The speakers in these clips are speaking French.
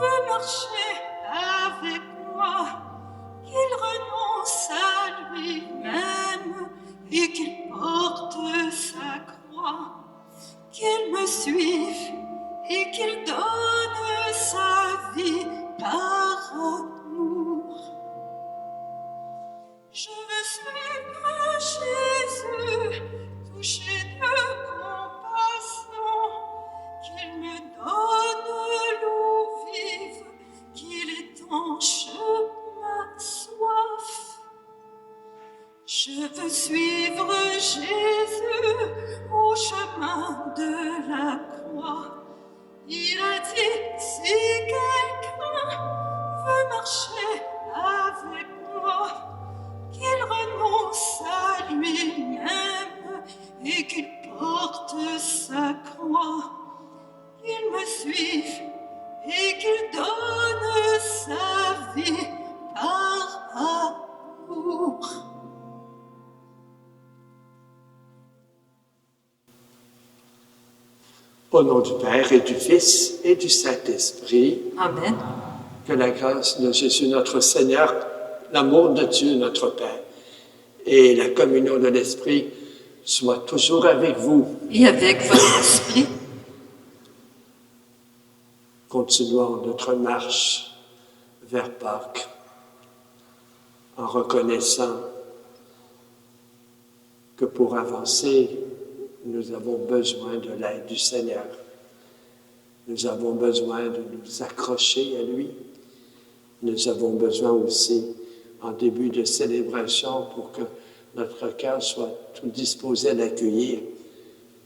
veut marcher avec moi, qu'il renonce à lui-même et qu'il porte sa croix, qu'il me suive et qu'il donne sa vie par amour. Je veux suivre Jésus, touché de compassion, qu'il me donne l'eau vive, qu'il étanche ma soif. Je veux suivre Jésus au chemin de la croix. Il a dit, si quelqu'un veut marcher avec moi, qu'il renonce à lui-même et qu'il porte sa croix, qu'il me suive et qu'il donne sa vie par amour. Au nom du Père et du Fils et du Saint-Esprit. Amen. Que la grâce de Jésus notre Seigneur, l'amour de Dieu notre Père et la communion de l'Esprit soient toujours avec vous. Et avec votre esprit. Continuons notre marche vers Pâques en reconnaissant que pour avancer, nous avons besoin de l'aide du Seigneur. Nous avons besoin de nous accrocher à lui. Nous avons besoin aussi, en début de célébration, pour que notre cœur soit tout disposé à l'accueillir,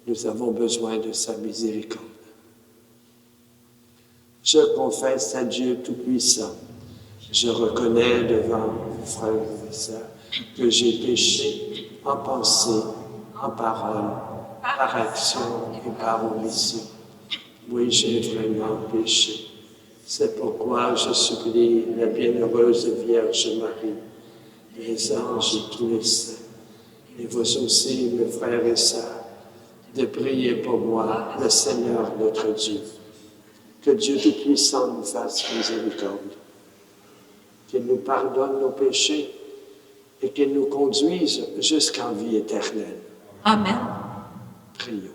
nous avons besoin de sa miséricorde. Je confesse à Dieu Tout-Puissant, je reconnais devant vous, frères et sœurs, que j'ai péché en pensée, en parole, par action et par omission. Oui, j'ai vraiment péché. C'est pourquoi je supplie la bienheureuse Vierge Marie, les anges et tous les saints, et vous aussi, mes frères et sœurs, de prier pour moi, le Seigneur notre Dieu. Que Dieu Tout-Puissant nous fasse miséricorde, qu'il nous pardonne nos péchés et qu'il nous conduise jusqu'en vie éternelle. Amen. Prions.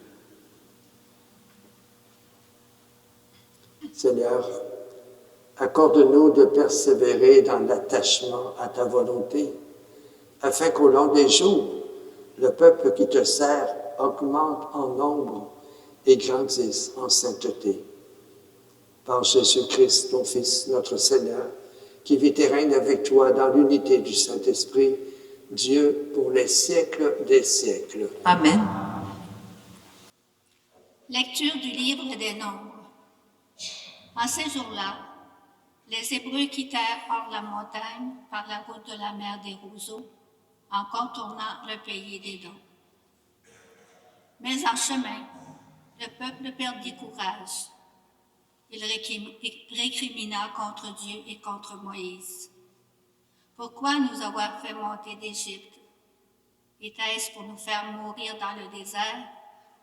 Seigneur, accorde-nous de persévérer dans l'attachement à ta volonté, afin qu'au long des jours, le peuple qui te sert augmente en nombre et grandisse en sainteté. Par Jésus-Christ, ton Fils, notre Seigneur, qui vit et règne avec toi dans l'unité du Saint-Esprit, Dieu pour les siècles des siècles. Amen. Lecture du livre des Nombres. En ces jours-là, les Hébreux quittèrent hors la montagne par la route de la mer des Roseaux, en contournant le pays d'Édom. Mais en chemin, le peuple perdit courage. Il récrimina contre Dieu et contre Moïse. Pourquoi nous avoir fait monter d'Égypte? Était-ce pour nous faire mourir dans le désert,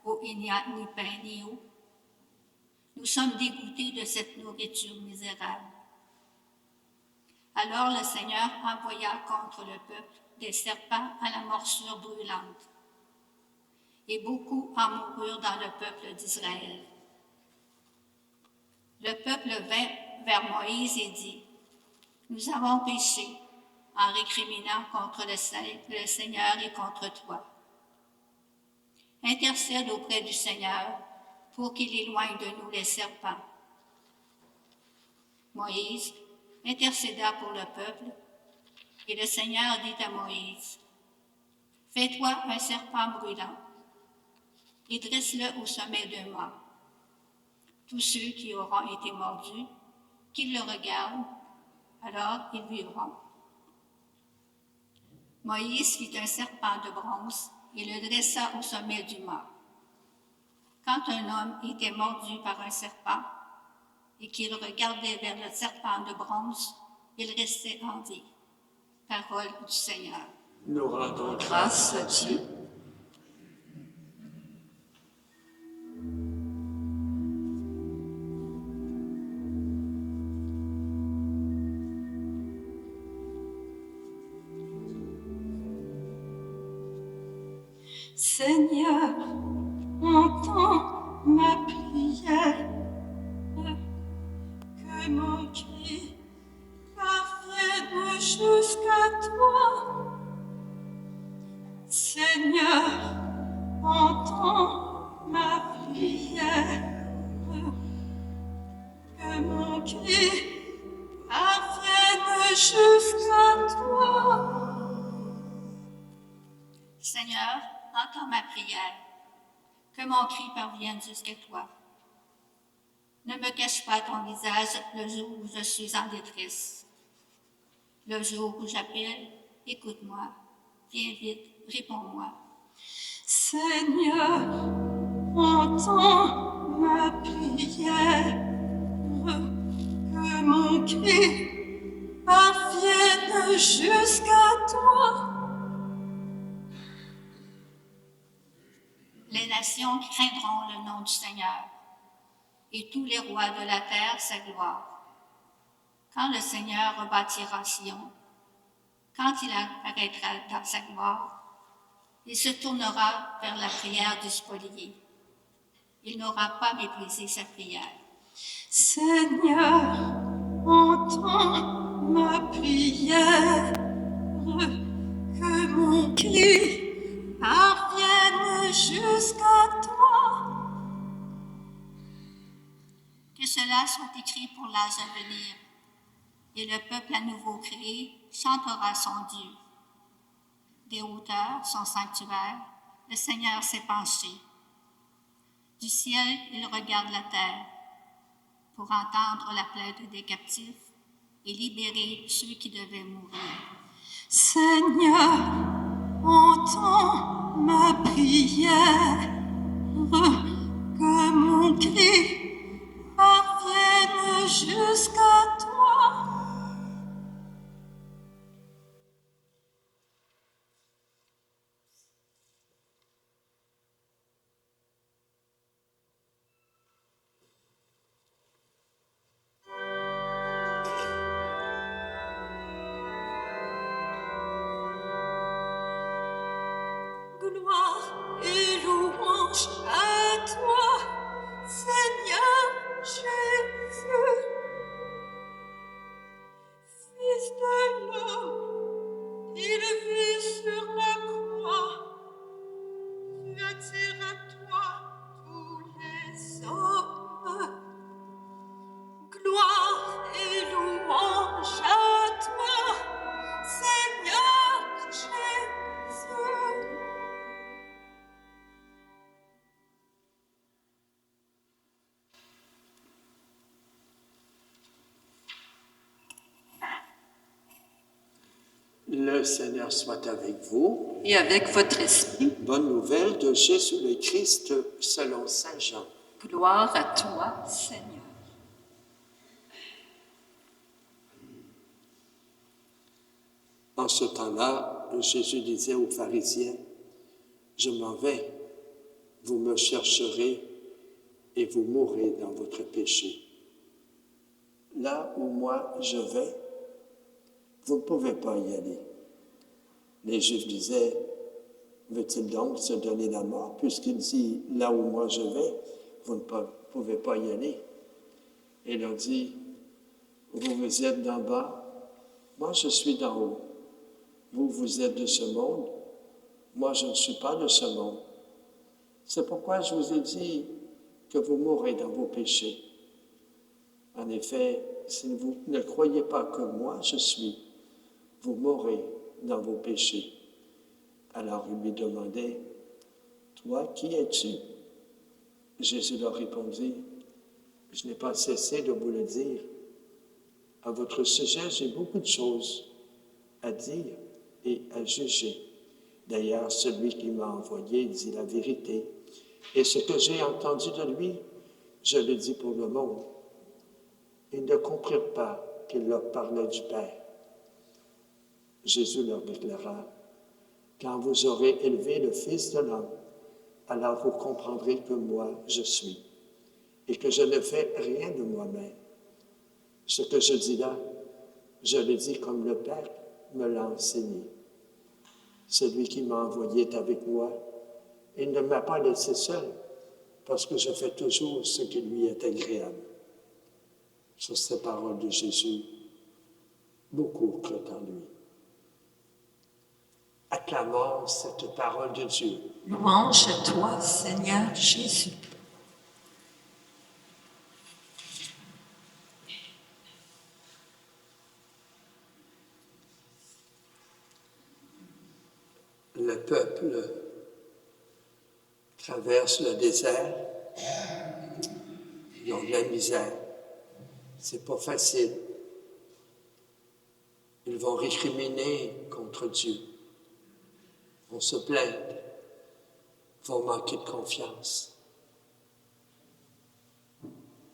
où il n'y a ni pain ni eau? Nous sommes dégoûtés de cette nourriture misérable. Alors le Seigneur envoya contre le peuple des serpents à la morsure brûlante. Et beaucoup en moururent dans le peuple d'Israël. Le peuple vint vers Moïse et dit, « Nous avons péché en récriminant contre le Seigneur et contre toi. Intercède auprès du Seigneur pour qu'il éloigne de nous les serpents. » Moïse intercéda pour le peuple, et le Seigneur dit à Moïse, « Fais-toi un serpent brûlant, et dresse-le au sommet d'un mât. Tous ceux qui auront été mordus, qu'ils le regardent, alors ils vivront. » Moïse fit un serpent de bronze et le dressa au sommet du mât. Quand un homme était mordu par un serpent et qu'il regardait vers le serpent de bronze, il restait en vie. Parole du Seigneur. Nous rendons Grâce à Dieu. Seigneur, entends ma prière, que mon cri parvienne jusqu'à toi. Seigneur, entends ma prière, que mon cri parvienne jusqu'à toi. Seigneur, entends ma prière, que mon cri parvienne jusqu'à toi. Ne me cache pas ton visage le jour où je suis en détresse. Le jour où j'appelle, écoute-moi. Viens vite, réponds-moi. Seigneur, entends ma prière, que mon cri parvienne jusqu'à toi. Les nations craindront le nom du Seigneur, et tous les rois de la terre sa gloire. Quand le Seigneur rebâtira Sion, quand il apparaîtra dans sa gloire, il se tournera vers la prière du spolié. Il n'aura pas méprisé sa prière. Seigneur, entends ma prière, que mon cri parvienne jusqu'à toi. Que cela soit écrit pour l'âge à venir, et le peuple à nouveau créé chantera son Dieu. Des hauteurs, son sanctuaire, le Seigneur s'est penché. Du ciel, il regarde la terre pour entendre la plainte des captifs et libérer ceux qui devaient mourir. Seigneur, entends ma prière, que mon cri parvienne jusqu'à toi. Gloire et louange à toi, Seigneur Jésus, Fils de l'homme, élevé sur la croix, tu attires à toi tous les hommes. Gloire et louange à toi, Seigneur Jésus. Le Seigneur soit avec vous. Et avec votre esprit, Bonne nouvelle de Jésus le Christ selon Saint Jean. gloire à toi, Seigneur. En ce temps-là, Jésus disait aux pharisiens, « Je m'en vais, vous me chercherez et vous mourrez dans votre péché. Là où moi je vais, vous ne pouvez pas y aller. » Les Juifs disaient, « Veut-il donc se donner la mort puisqu'il dit, là où moi je vais, vous ne pouvez pas y aller. » Et il leur dit, « Vous êtes d'en bas, moi je suis d'en haut. Vous êtes de ce monde, moi je ne suis pas de ce monde. C'est pourquoi je vous ai dit que vous mourrez dans vos péchés. En effet, si vous ne croyez pas que moi je suis, vous mourrez dans vos péchés. » Alors il lui demandait, « Toi, qui es-tu? » Jésus leur répondit, « Je n'ai pas cessé de vous le dire. À votre sujet, j'ai beaucoup de choses à dire et à juger. D'ailleurs, celui qui m'a envoyé dit la vérité, et ce que j'ai entendu de lui, je le dis pour le monde. » Ils ne comprirent pas qu'il leur parlait du Père. Jésus leur déclara, « Quand vous aurez élevé le Fils de l'homme, alors vous comprendrez que moi je suis, et que je ne fais rien de moi-même. Ce que je dis là, je le dis comme le Père me l'a enseigné. Celui qui m'a envoyé est avec moi, Il ne m'a pas laissé seul, parce que je fais toujours ce qui lui est agréable. Sur ces paroles de Jésus, beaucoup craignent en lui. Acclamons cette parole de Dieu. Louange à toi, Seigneur Jésus. Le peuple traverse le désert, ils ont de la misère. C'est pas facile. Ils vont récriminer contre Dieu, vont se plaindre, vont manquer de confiance.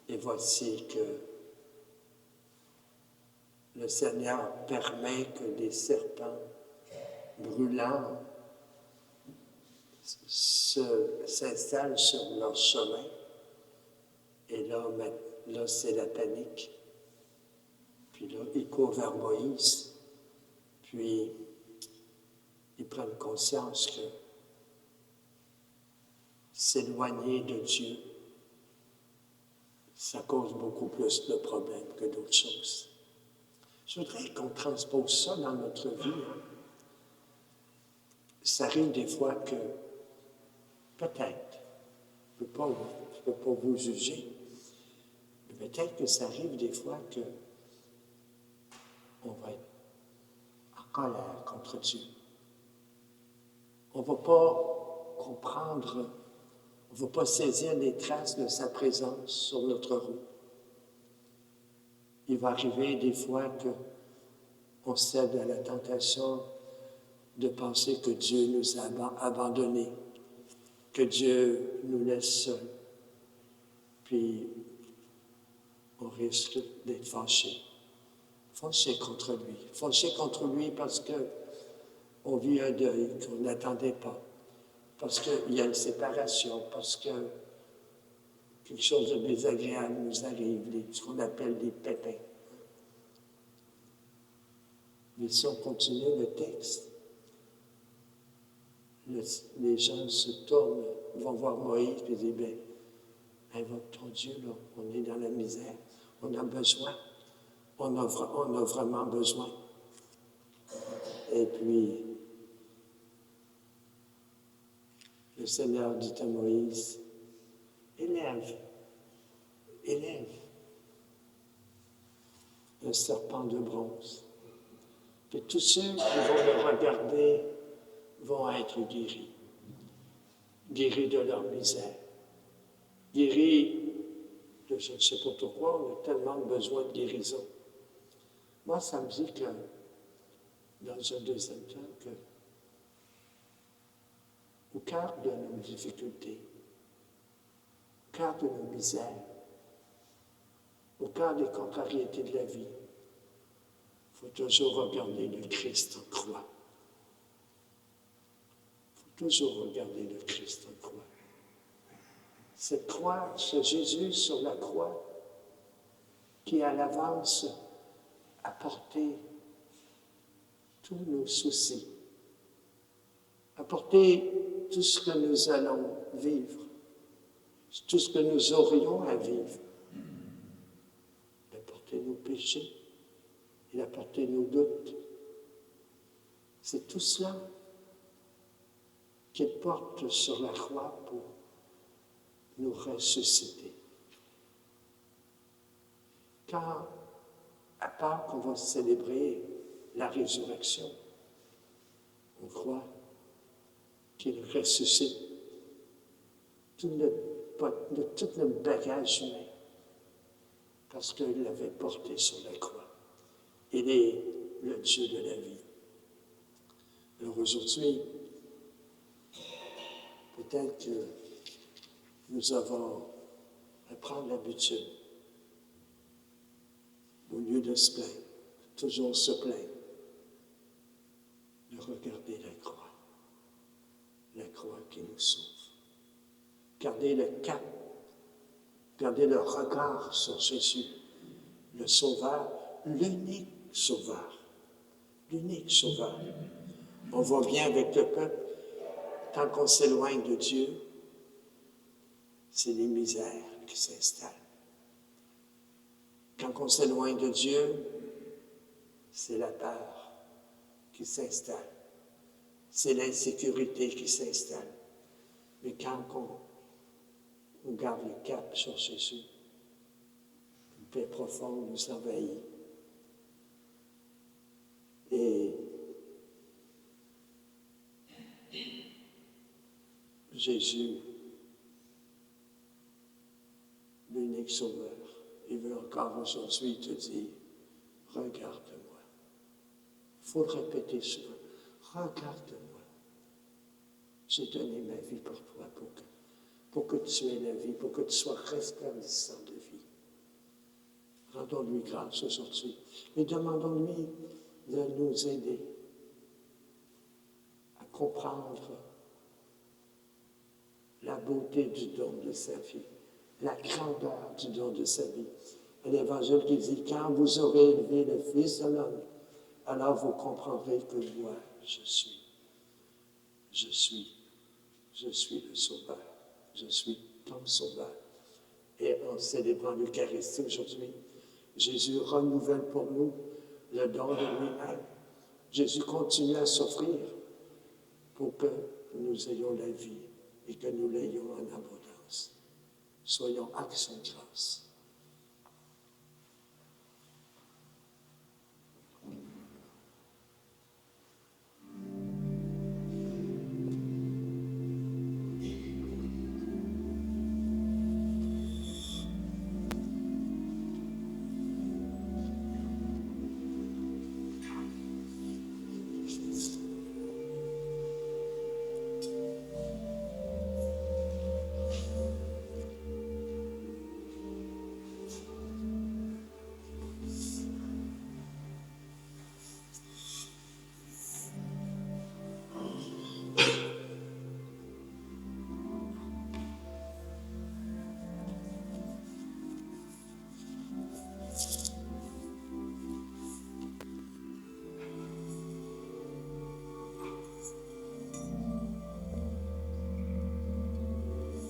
Et voici que le Seigneur permet que des serpents brûlants s'installent sur leur chemin. Et là, c'est la panique. Puis là, ils courent vers Moïse. Puis, ils prennent conscience que s'éloigner de Dieu, ça cause beaucoup plus de problèmes que d'autres choses. Je voudrais qu'on transpose ça dans notre vie. Ça arrive des fois que, peut-être, je ne peux pas vous juger, mais peut-être que ça arrive des fois que on va être en colère contre Dieu. On ne va pas comprendre, on ne va pas saisir les traces de sa présence sur notre route. Il va arriver des fois qu'on cède à la tentation de penser que Dieu nous a abandonnés, que Dieu nous laisse seuls. Puis, on risque d'être fâchés. Fâchés contre lui. Fâchés contre lui parce qu'on vit un deuil qu'on n'attendait pas. Parce qu'il y a une séparation, parce que quelque chose de désagréable nous arrive, ce qu'on appelle des pépins. Mais si on continue le texte, les gens se tournent, vont voir Moïse et disent, bien, invoque ton Dieu, là, on est dans la misère, on a besoin, on a vraiment besoin. Et puis, le Seigneur dit à Moïse, élève un serpent de bronze. Et tous ceux qui vont le regarder vont être guéris de leur misère, guéris de je ne sais pas pourquoi, on a tellement besoin de guérison. Moi, ça me dit que, dans un deuxième temps, que au cœur de nos difficultés, au cœur de nos misères, au cœur des contrariétés de la vie, il faut toujours regarder le Christ en croix. Il faut toujours regarder le Christ en croix. Cette croix, ce Jésus sur la croix, qui à l'avance a porté tous nos soucis, a porté tout ce que nous allons vivre, tout ce que nous aurions à vivre. Il a porté nos péchés, il a porté nos doutes. C'est tout cela qu'il porte sur la croix pour nous ressusciter. Quand, à part qu'on va célébrer la résurrection, on croit qu'il ressuscite tout le bagage humain parce qu'il l'avait porté sur la croix. Il est le Dieu de la vie. Alors aujourd'hui, peut-être que nous avons à prendre l'habitude, au lieu de se plaindre, toujours se plaindre, de regarder la croix qui nous sauve. Gardez le cap, gardez le regard sur Jésus, le Sauveur, l'unique Sauveur. L'unique Sauveur. On voit bien avec le peuple, quand on s'éloigne de Dieu, c'est les misères qui s'installent. Quand on s'éloigne de Dieu, c'est la peur qui s'installe. C'est l'insécurité qui s'installe. Mais quand on garde le cap sur Jésus, une paix profonde nous envahit. Et Jésus, l'unique Sauveur, il veut encore aujourd'hui te dire, regarde-moi. Il faut le répéter souvent, regarde-moi. J'ai donné ma vie pour toi, pour que tu aies la vie, pour que tu sois resplendissant de vie. Rendons-lui grâce aujourd'hui et demandons-lui de nous aider à comprendre la beauté du don de sa vie, la grandeur du don de sa vie. Et l'Évangile qui dit, quand vous aurez élevé le Fils de l'homme, alors vous comprendrez que moi, je suis le Sauveur. Je suis ton Sauveur. Et en célébrant l'Eucharistie aujourd'hui, Jésus renouvelle pour nous le don de lui-même. Jésus continue à s'offrir pour que nous ayons la vie et que nous l'ayons en abondance. Soyons action de grâce.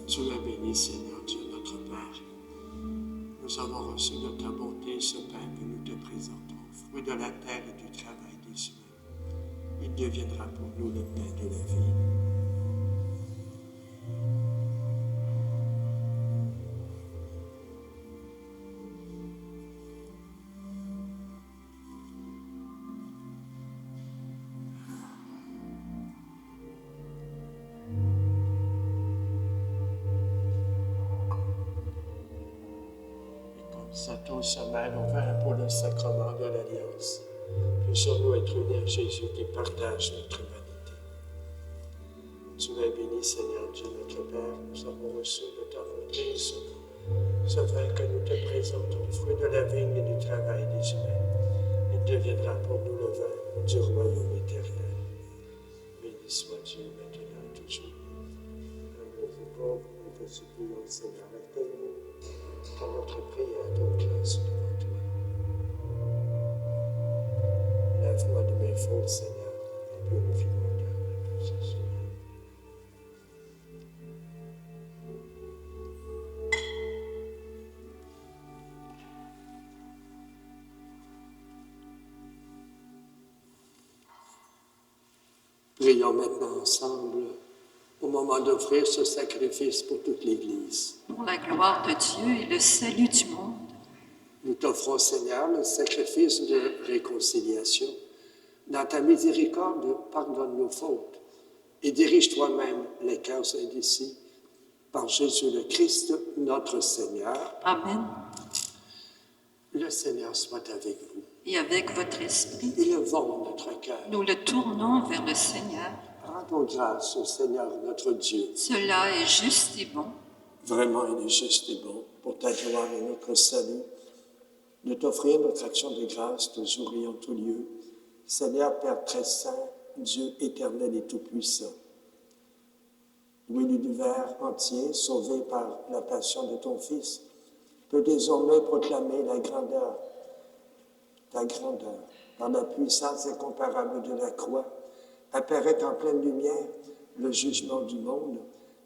Tu es béni, Seigneur Dieu, notre Père. Nous avons reçu de ta bonté ce pain que nous te présentons, fruit de la terre et du travail des humains. Il deviendra pour nous le pain de la vie. Sato se mêle au vin pour le sacrement de l'Alliance. Puissions-nous être unis à Jésus qui partage notre humanité. Tu es béni, Seigneur Dieu, notre Père. Nous avons reçu de ta bonté ce vin que nous te présentons, fruit de la vigne et du travail des humains. Il deviendra pour nous le vin du royaume éternel. Béni soit Dieu, maintenant et toujours. Nous pauvres, nous te supplions, Seigneur, accueille-nous dans notre prière toute grâce devant toi. Lave-moi de mes fautes, Seigneur, et purifie mon cœur de tout ce souillé. Prions maintenant ensemble au moment d'offrir ce sacrifice pour toute l'Église. Pour la gloire de Dieu et le salut du monde. Nous t'offrons, Seigneur, le sacrifice de réconciliation. Dans ta miséricorde, pardonne nos fautes et dirige toi-même les cœurs indécis par Jésus le Christ, notre Seigneur. Amen. Le Seigneur soit avec vous. Et avec votre esprit, Élevons notre cœur. nous le tournons vers le Seigneur. Rendons grâce au Seigneur notre Dieu. Cela est juste et bon. Vraiment, il est juste et bon, pour ta gloire et notre salut, de t'offrir notre action de grâce toujours et en tout lieu. Seigneur Père très saint, Dieu éternel et tout-puissant, oui, l'univers entier, sauvé par la passion de ton Fils, peut désormais proclamer ta grandeur, par la puissance incomparable de la croix, apparaît en pleine lumière, le jugement du monde,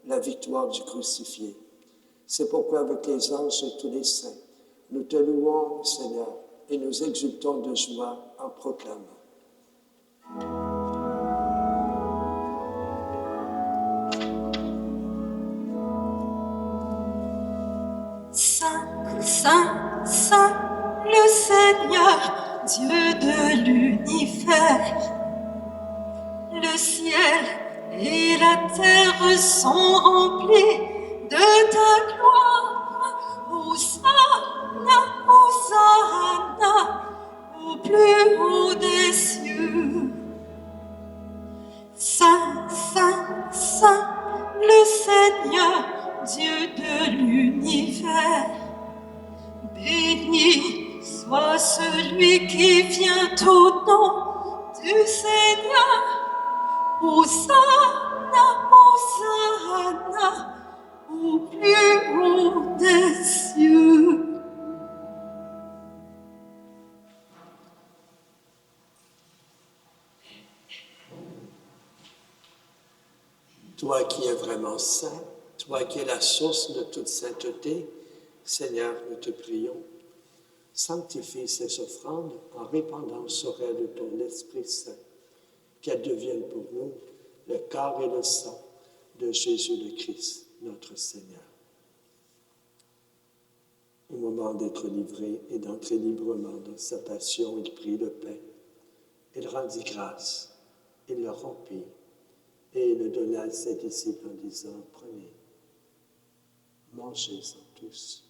la victoire du crucifié. C'est pourquoi avec les anges et tous les saints, nous te louons, Seigneur, et nous exultons de joie en proclamant. Saint, Saint, Saint, le Seigneur, Dieu de l'univers. Le ciel et la terre sont remplis de ta gloire. Hosanna, Hosanna, au plus haut des cieux. Saint, Saint, Saint, le Seigneur, Dieu de l'univers. Béni soit celui qui vient au nom du Seigneur. Hosanna, Hosanna, au plus haut des cieux. Toi qui es vraiment saint, toi qui es la source de toute sainteté, Seigneur, nous te prions. Sanctifie ces offrandes en répandant sur elles ton Esprit Saint, qu'elles deviennent pour nous le corps et le sang de Jésus le Christ, notre Seigneur. Au moment d'être livré et d'entrer librement dans sa passion, il prit le pain. Il rendit grâce, il le rompit et le donna à ses disciples en disant, prenez, mangez-en tous.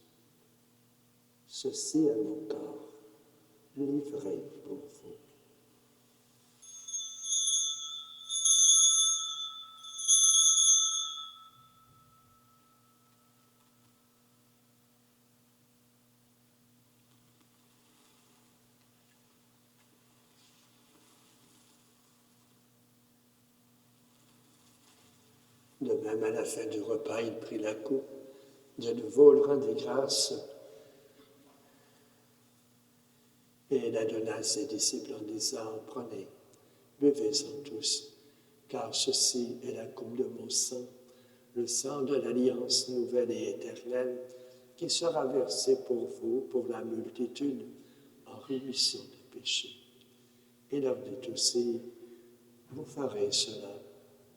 Ceci est mon corps, livré pour vous. De même, à la fin du repas, il prit la coupe. De nouveau, il rendit grâce et la donna à ses disciples en disant, prenez, buvez-en tous, car ceci est la coupe de mon sang, le sang de l'alliance nouvelle et éternelle, qui sera versé pour vous, pour la multitude, en rémission des péchés. Il leur dit aussi, vous ferez cela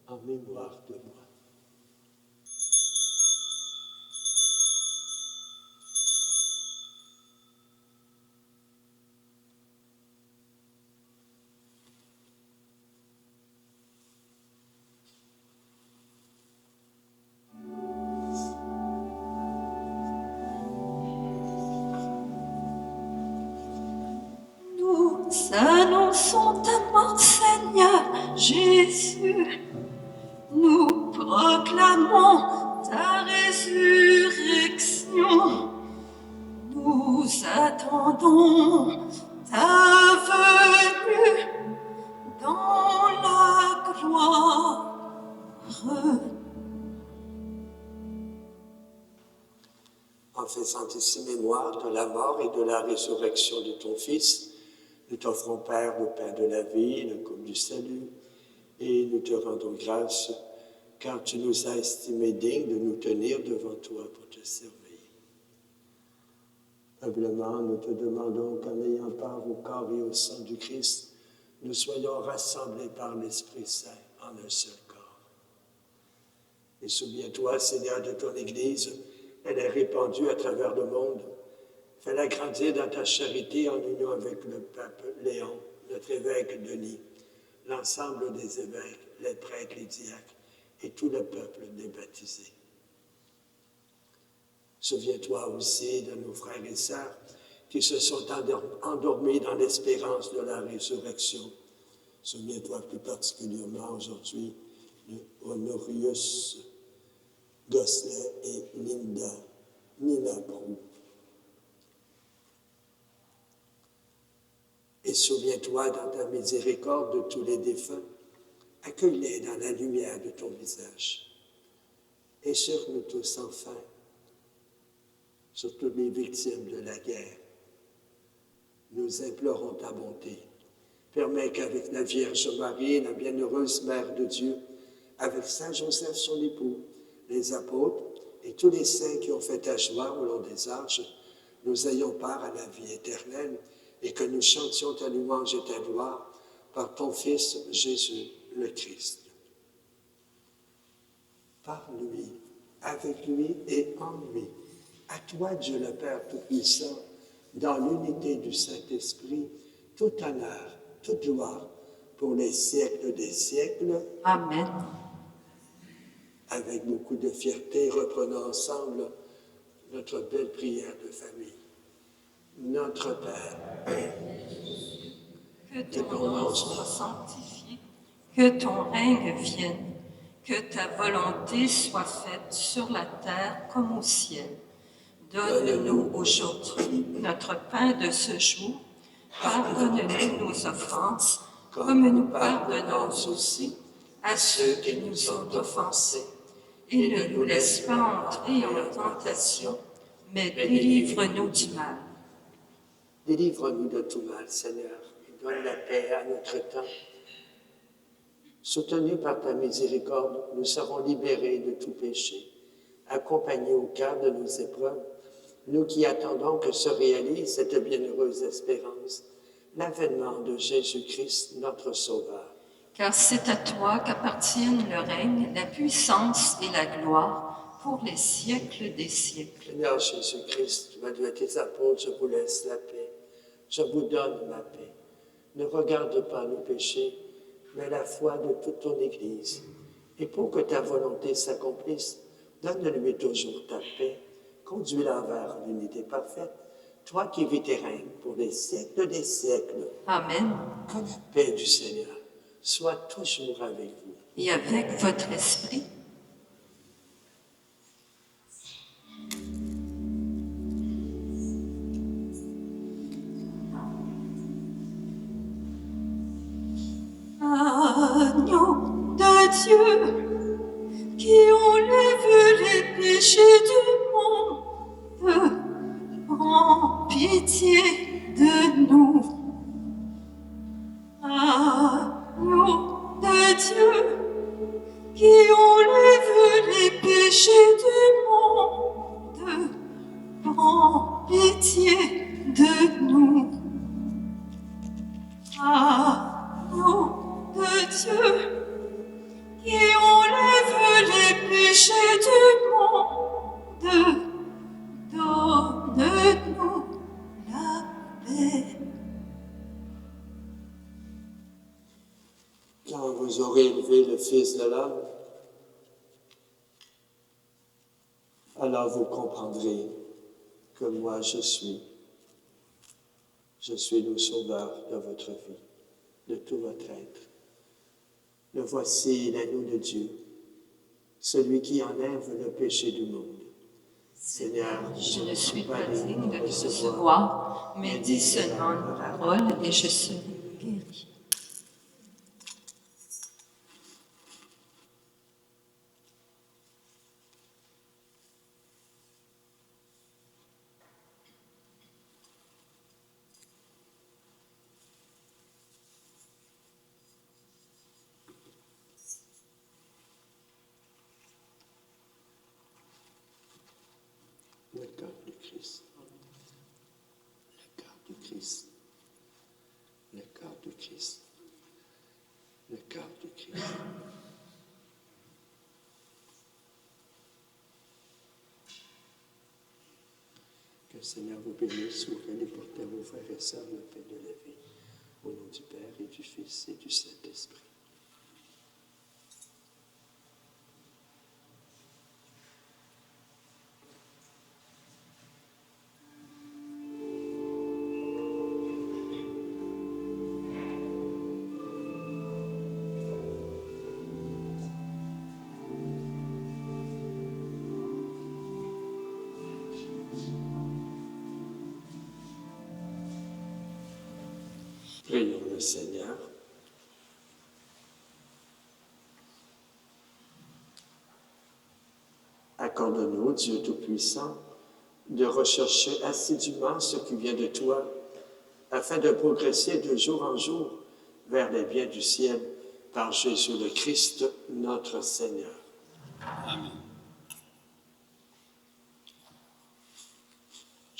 en mémoire de moi. Annonçons ta mort, Seigneur Jésus. Nous proclamons ta résurrection. Nous attendons ta venue dans la gloire. En faisant ici mémoire de la mort et de la résurrection de ton Fils, nous t'offrons, Père, le pain de la vie, la coupe du salut, et nous te rendons grâce, car tu nous as estimés dignes de nous tenir devant toi pour te servir. Humblement, nous te demandons qu'en ayant part au corps et au sang du Christ, nous soyons rassemblés par l'Esprit Saint en un seul corps. Et souviens-toi, Seigneur, de ton Église, elle est répandue à travers le monde. Fais-la grandir dans ta charité en union avec le pape Léon, notre évêque Denis, l'ensemble des évêques, les prêtres, les diacres et tout le peuple des baptisés. Souviens-toi aussi de nos frères et sœurs qui se sont endormis dans l'espérance de la résurrection. Souviens-toi plus particulièrement aujourd'hui de Honorius Gosselin et Nina Brou. Et souviens-toi dans ta miséricorde de tous les défunts, accueille-les dans la lumière de ton visage. Et sur nous tous enfin, sur toutes les victimes de la guerre, nous implorons ta bonté. Permets qu'avec la Vierge Marie, la bienheureuse Mère de Dieu, avec Saint Joseph, son époux, les apôtres et tous les saints qui ont fait ta joie au long des âges, nous ayons part à la vie éternelle et que nous chantions ta louange et ta gloire par ton Fils Jésus le Christ. Par lui, avec lui et en lui, à toi Dieu le Père Tout-Puissant, dans l'unité du Saint-Esprit, tout honneur, toute gloire, pour les siècles des siècles. Amen. Avec beaucoup de fierté, reprenons ensemble notre belle prière de famille. Notre Père, Que ton nom soit sanctifié, que ton règne vienne, que ta volonté soit faite sur la terre comme au ciel. Donne-nous aujourd'hui notre pain de ce jour. Pardonne-nous nos offenses, comme nous pardonnons aussi à ceux qui nous ont offensés. Et ne nous laisse pas entrer en tentation, mais délivre-nous du mal. délivre-nous de tout mal, Seigneur, et donne la paix à notre temps. Soutenus par ta miséricorde, nous serons libérés de tout péché, accompagnés au cœur de nos épreuves, nous qui attendons que se réalise cette bienheureuse espérance, l'avènement de Jésus-Christ, notre Sauveur. Car c'est à toi qu'appartiennent le règne, la puissance et la gloire pour les siècles des siècles. Seigneur Jésus-Christ, tu as dit à tes apôtres, je vous laisse la paix, je vous donne ma paix. Ne regarde pas nos péchés, mais la foi de toute ton Église. Et pour que ta volonté s'accomplisse, donne-lui toujours ta paix, conduis-la vers l'unité parfaite, toi qui vis et règnes pour les siècles des siècles. Amen. Que la paix du Seigneur soit toujours avec vous. Et avec votre esprit. Agneau de Dieu, qui enlève les péchés du monde, prends pitié de nous. Agneau de Dieu, qui enlève les péchés du monde, prends pitié de nous. Agneau de Dieu, qui enlève les péchés du monde, donne-nous la paix. Quand vous aurez élevé le Fils de l'homme, alors vous comprendrez que moi je suis le Sauveur de votre vie, de tout votre être. Le voici l'agneau de Dieu, celui qui enlève le péché du monde. Seigneur, Je ne suis pas digne de te recevoir, mais dis seulement une parole et je serai guéri. Le cœur du Christ. Le cœur du Christ. Le cœur du Christ. Le cœur du Christ. Que le Seigneur vous bénisse, ouvrez les portes à vos frères et sœurs, la paix de la vie. Au nom du Père et du Fils et du Saint-Esprit. Prions le Seigneur. Accorde-nous, Dieu Tout-Puissant, de rechercher assidûment ce qui vient de toi, afin de progresser de jour en jour vers les biens du ciel par Jésus le Christ, notre Seigneur. Amen.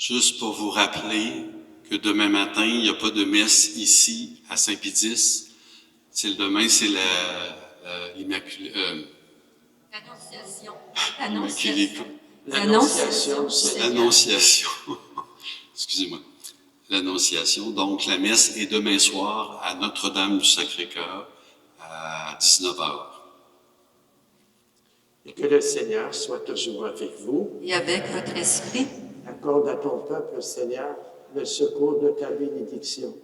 Juste pour vous rappeler que demain matin, il n'y a pas de messe ici à Saint-Pédis. Demain, c'est l'Immaculée. L'Annonciation du Seigneur. L'Annonciation. Excusez-moi. L'Annonciation. Donc, la messe est demain soir à Notre-Dame du Sacré-Cœur à 19h. Et que le Seigneur soit toujours avec vous. Et avec votre esprit, Accorde à ton peuple, Seigneur, le secours de ta bénédiction.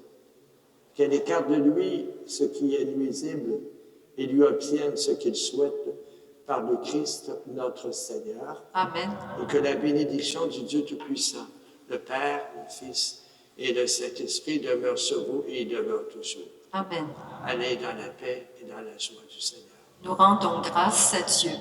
Qu'elle écarte de lui ce qui est nuisible et lui obtienne ce qu'il souhaite par le Christ notre Seigneur. Amen. Et que la bénédiction du Dieu Tout-Puissant, le Père, le Fils et le Saint-Esprit demeure sur vous et demeure toujours. Amen. Allez dans la paix et dans la joie du Seigneur. Nous rendons grâce à Dieu.